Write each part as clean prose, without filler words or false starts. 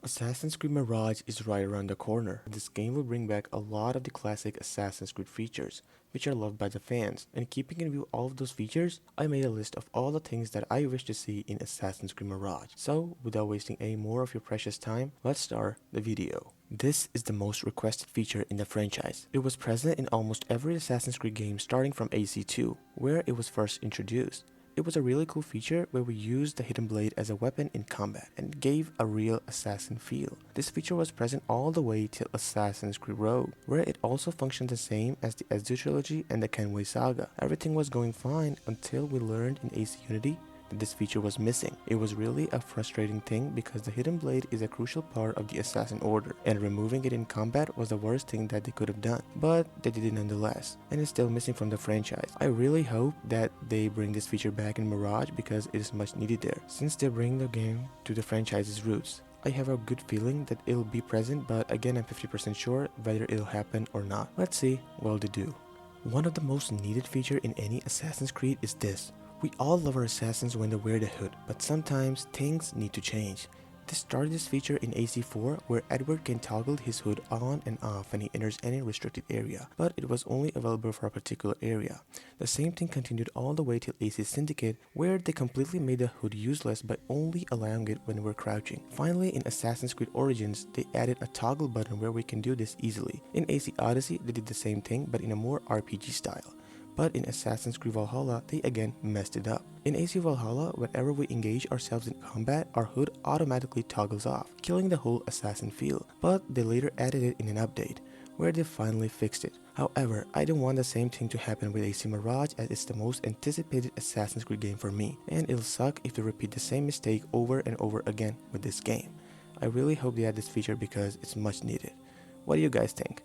Assassin's Creed Mirage is right around the corner. This game will bring back a lot of the classic Assassin's Creed features, which are loved by the fans. And keeping in view all of those features, I made a list of all the things that I wish to see in Assassin's Creed Mirage. So, without wasting any more of your precious time, let's start the video. This is the most requested feature in the franchise. It was present in almost every Assassin's Creed game starting from AC2, where it was first introduced. It was a really cool feature where we used the hidden blade as a weapon in combat and gave a real assassin feel. This feature was present all the way till Assassin's Creed Rogue, where it also functioned the same as the Ezio trilogy and the Kenway saga. Everything was going fine until we learned in AC Unity that this feature was missing. It was really a frustrating thing because the hidden blade is a crucial part of the assassin order, and removing it in combat was the worst thing that they could have done, but they did it nonetheless, and it's still missing from the franchise. I really hope that they bring this feature back in Mirage because it is much needed there, since they bring the game to the franchise's roots. I have a good feeling that it'll be present, but again I'm 50% sure whether it'll happen or not. Let's see what they do. One of the most needed feature in any Assassin's Creed is this. We all love our assassins when they wear the hood, but sometimes things need to change. They started this feature in AC4 where Edward can toggle his hood on and off when he enters any restricted area, but it was only available for a particular area. The same thing continued all the way till AC Syndicate where they completely made the hood useless by only allowing it when we're crouching. Finally, in Assassin's Creed Origins, they added a toggle button where we can do this easily. In AC Odyssey, they did the same thing but in a more RPG style. But in Assassin's Creed Valhalla, they again messed it up. In AC Valhalla, whenever we engage ourselves in combat, our hood automatically toggles off, killing the whole assassin feel. But they later added it in an update, where they finally fixed it. However, I don't want the same thing to happen with AC Mirage as it's the most anticipated Assassin's Creed game for me, and it'll suck if they repeat the same mistake over and over again with this game. I really hope they add this feature because it's much needed. What do you guys think?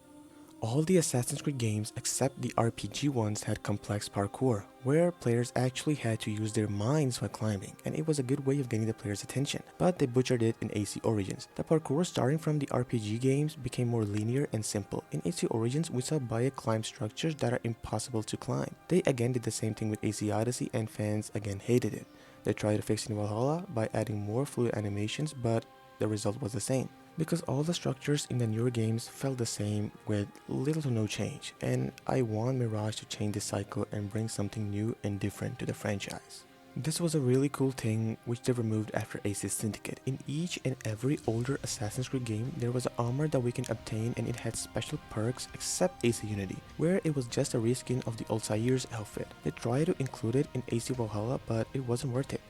All the Assassin's Creed games except the RPG ones had complex parkour, where players actually had to use their minds while climbing, and it was a good way of getting the player's attention, but they butchered it in AC Origins. The parkour starting from the RPG games became more linear and simple. In AC Origins, we saw Baya climb structures that are impossible to climb. They again did the same thing with AC Odyssey and fans again hated it. They tried to fix it in Valhalla by adding more fluid animations, but the result was the same. Because all the structures in the newer games felt the same with little to no change, and I want Mirage to change this cycle and bring something new and different to the franchise. This was a really cool thing which they removed after AC Syndicate. In each and every older Assassin's Creed game, there was an armor that we can obtain and it had special perks except AC Unity, where it was just a reskin of the Altair's outfit. They tried to include it in AC Valhalla, but it wasn't worth it.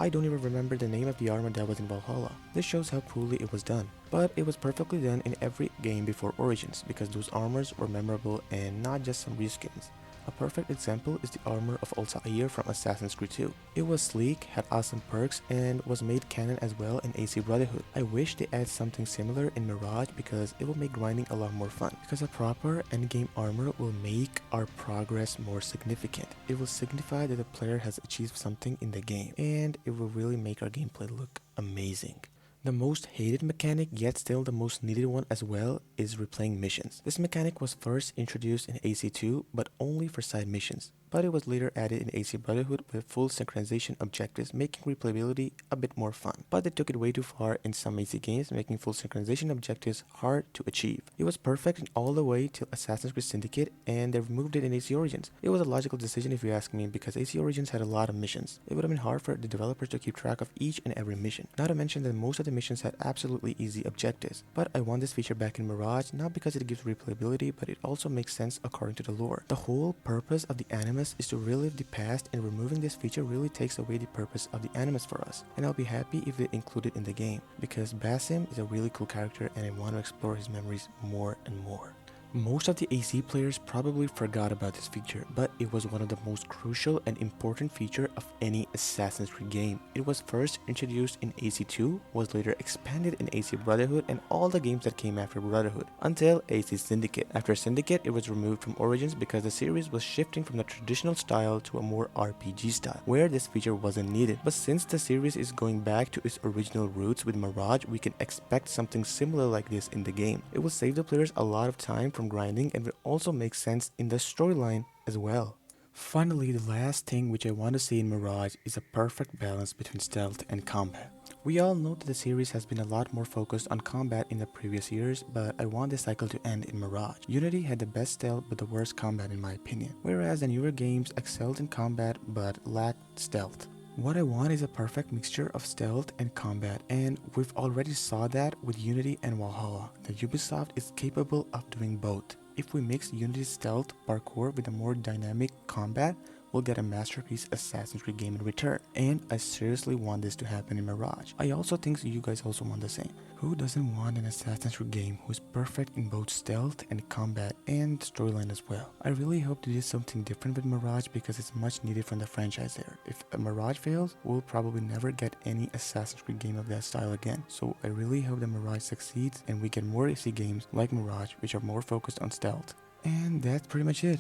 I don't even remember the name of the armor that was in Valhalla. This shows how poorly it was done. But it was perfectly done in every game before Origins because those armors were memorable and not just some reskins. A perfect example is the armor of Altair from Assassin's Creed 2. It was sleek, had awesome perks, and was made canon as well in AC Brotherhood. I wish they add something similar in Mirage because it will make grinding a lot more fun. Because a proper endgame armor will make our progress more significant. It will signify that the player has achieved something in the game, and it will really make our gameplay look amazing. The most hated mechanic, yet still the most needed one as well, is replaying missions. This mechanic was first introduced in AC2, but only for side missions. But it was later added in AC Brotherhood with full synchronization objectives, making replayability a bit more fun. But they took it way too far in some AC games, making full synchronization objectives hard to achieve. It was perfect in all the way till Assassin's Creed Syndicate, and they removed it in AC Origins. It was a logical decision if you ask me, because AC Origins had a lot of missions. It would have been hard for the developers to keep track of each and every mission. Not to mention that most of the missions had absolutely easy objectives. But I want this feature back in Mirage, not because it gives replayability, but it also makes sense according to the lore. The whole purpose of the Animus is to relive the past, and removing this feature really takes away the purpose of the Animus for us. And I'll be happy if they include it in the game, because Basim is a really cool character and I want to explore his memories more and more. Most of the AC players probably forgot about this feature, but it was one of the most crucial and important feature of any Assassin's Creed game. It was first introduced in AC2, was later expanded in AC Brotherhood and all the games that came after Brotherhood, until AC Syndicate. After Syndicate, it was removed from Origins because the series was shifting from the traditional style to a more RPG style, where this feature wasn't needed. But since the series is going back to its original roots with Mirage, we can expect something similar like this in the game. It will save the players a lot of time from grinding and will also make sense in the storyline as well. Finally, the last thing which I want to see in Mirage is a perfect balance between stealth and combat. We all know that the series has been a lot more focused on combat in the previous years, but I want this cycle to end in Mirage. Unity had the best stealth but the worst combat in my opinion, whereas the newer games excelled in combat but lacked stealth. What I want is a perfect mixture of stealth and combat, and we've already saw that with Unity and Valhalla, that Ubisoft is capable of doing both. If we mix Unity's stealth parkour with a more dynamic combat, we'll get a masterpiece Assassin's Creed game in return, and I seriously want this to happen in Mirage. I also think you guys also want the same. Who doesn't want an Assassin's Creed game who is perfect in both stealth and combat and storyline as well? I really hope to do something different with Mirage because it's much needed from the franchise there. If a Mirage fails, we'll probably never get any Assassin's Creed game of that style again. So I really hope that Mirage succeeds and we get more AC games like Mirage which are more focused on stealth. And that's pretty much it.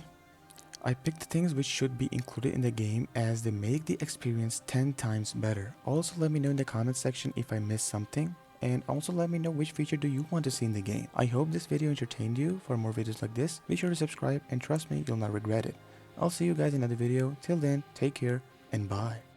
I picked things which should be included in the game as they make the experience 10 times better. Also let me know in the comment section if I missed something, and also let me know which feature do you want to see in the game. I hope this video entertained you. For more videos like this, be sure to subscribe and trust me, you'll not regret it. I'll see you guys in another video. Till then, take care and bye.